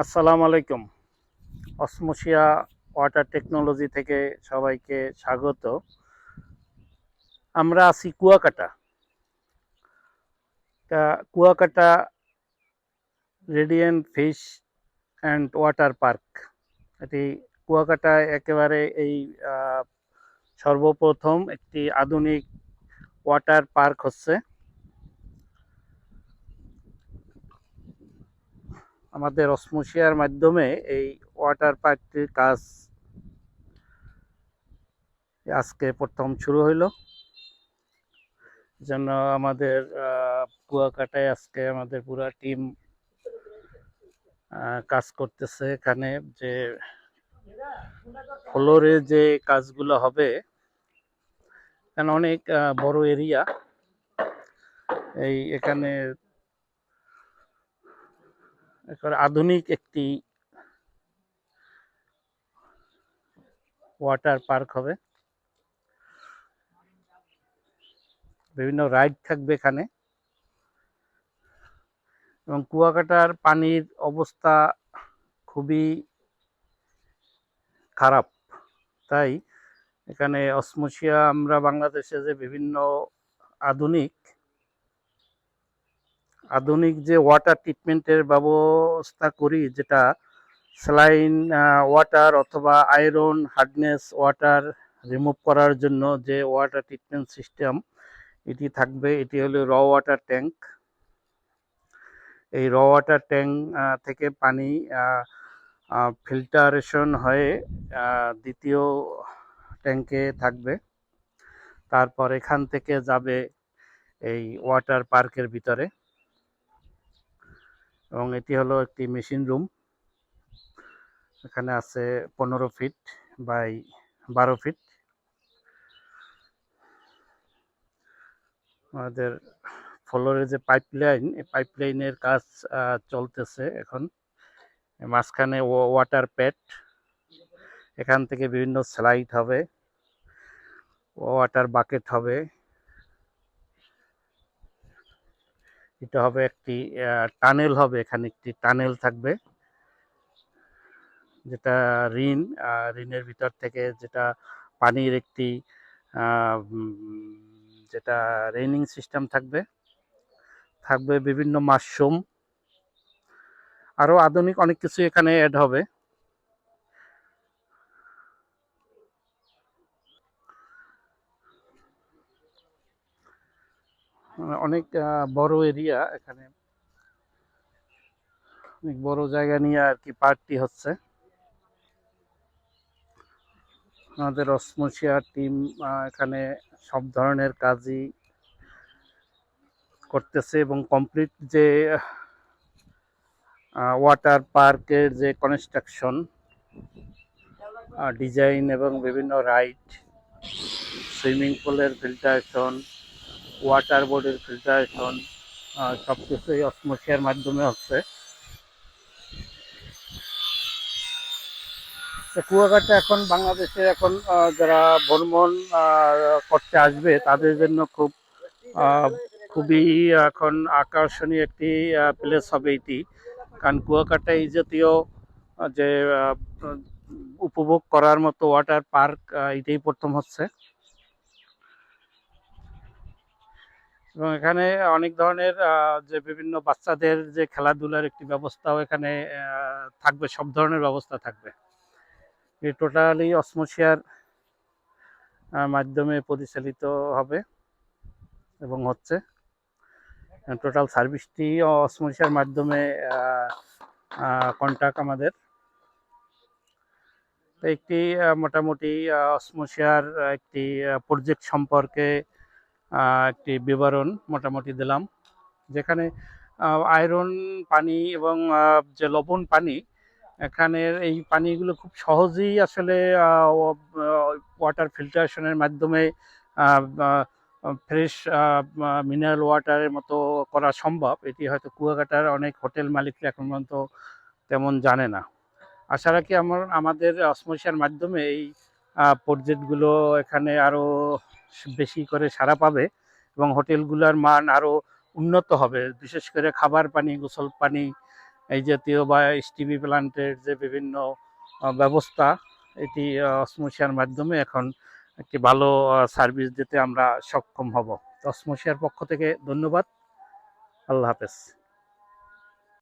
আসসালামু আলাইকুম। অসমোসিয়া water technology থেকে সবাইকে স্বাগত। আমরা আছি Kuakata. Kuakata radiant fish and water park. এটি কুয়াকাটায় একেবারে এই সর্বপ্রথম একটি আধুনিক ওয়াটার পার্ক হচ্ছে। আমাদের অসমোসিয়ার মাধ্যমে এই ওয়াটার পার্কটির কাজ আজকে প্রথম শুরু হইল। জন্য আমাদের কুয়াকাটায় আজকে আমাদের পুরা টিম কাজ করতেছে। এখানে যে ফ্লোরে যে কাজগুলো হবে, এখানে অনেক বড় এরিয়া। এখানে আধুনিক একটি ওয়াটার পার্ক হবে। বিভিন্ন রাইড থাকবে এখানে, এবং কুয়াকাটার পানির অবস্থা খুবই খারাপ। তাই এখানে অসমোসিয়া আমরা বাংলাদেশে যে বিভিন্ন আধুনিক যে ওয়াটার ট্রিটমেন্টের ব্যবস্থা করি, যেটা স্যালাইন ওয়াটার অথবা আয়রন হার্ডনেস ওয়াটার রিমুভ করার জন্য যে ওয়াটার ট্রিটমেন্ট সিস্টেম এটি থাকবে। এটি হলো র ওয়াটার ট্যাঙ্ক। এই র ওয়াটার ট্যাঙ্ক থেকে পানি ফিল্টারেশন হয়ে দ্বিতীয় ট্যাঙ্কে থাকবে। তারপর এখান থেকে যাবে এই ওয়াটার পার্কের ভিতরে, এবং এটি হলো একটি মেশিন রুম। এখানে আছে 15 ফিট বাই 12 ফিট। আমাদের ফ্লোরে যে পাইপলাইন, এই পাইপলাইনের কাজ চলতেছে এখন। মাঝখানে ওয়াটার প্যাড, এখান থেকে বিভিন্ন স্লাইড হবে, ওয়াটার বাকেট হবে। এটা হবে একটি টানেল হবে, এখানে একটি টানেল থাকবে, যেটা ঋণের ভিতর থেকে যেটা পানির একটি যেটা রেইনিং সিস্টেম থাকবে বিভিন্ন মাশরুম, আরো আধুনিক অনেক কিছু এখানে অ্যাড হবে। অনেক বড় এরিয়া, এখানে অনেক বড় জায়গা নিয়ে আর কি পার্কটি হচ্ছে। আমাদের অসমোসিয়া টিম এখানে সব ধরনের কাজই করতেছে, এবং কমপ্লিট যে ওয়াটার পার্কের যে কনস্ট্রাকশন, ডিজাইন এবং বিভিন্ন রাইড, সুইমিং পুলের ফিল্টারেশন, ওয়াটার বোর্ডের ফিল্টারেশন, সব কিছুই অসমোসিয়ার মাধ্যমে হচ্ছে। কুয়াকাটা এখন বাংলাদেশে এখন যারা ভ্রমণ করতে আসবে তাদের জন্য খুবই এখন আকর্ষণীয় একটি প্লেস হবে এটি। কারণ কুয়াকাটা এই জাতীয় যে উপভোগ করার মতো ওয়াটার পার্ক এটাই প্রথম হচ্ছে, এবং এখানে অনেক ধরনের যে বিভিন্ন বাচ্চাদের যে খেলাধুলার একটি ব্যবস্থাও এখানে থাকবে। সব ধরনের ব্যবস্থা থাকবে। এই টোটালি অসমোসিয়ার মাধ্যমে পরিচালিত হবে এবং হচ্ছে। টোটাল সার্ভিসটি অসমোসিয়ার মাধ্যমে কন্ট্যাক্ট আমাদের। একটি মোটামুটি অসমোসিয়ার একটি প্রজেক্ট সম্পর্কে একটি বিবরণ মোটামুটি দিলাম, যেখানে আয়রন পানি এবং যে লবণ পানি, এখানের এই পানিগুলো খুব সহজেই আসলে ওয়াটার ফিল্টারেশনের মাধ্যমে ফ্রেশ মিনারেল ওয়াটারের মতো করা সম্ভব। এটি হয়তো কুয়াকাটার অনেক হোটেল মালিকরা এখন পর্যন্ত তেমন জানে না। আশা রাখি আমাদের অসমোসিয়ার মাধ্যমে এই প্রজেক্টগুলো এখানে আরও বেশি করে সাড়া পাবে, এবং হোটেলগুলোর মান আরও উন্নত হবে। বিশেষ করে খাবার পানি, গোসল পানি এই জাতীয় বা এসটিপি প্ল্যান্টের যে বিভিন্ন ব্যবস্থা, এটি অসমোসিয়ার মাধ্যমে এখন একটি ভালো সার্ভিস দিতে আমরা সক্ষম হব। অসমোসিয়ার পক্ষ থেকে ধন্যবাদ। আল্লাহ হাফেজ।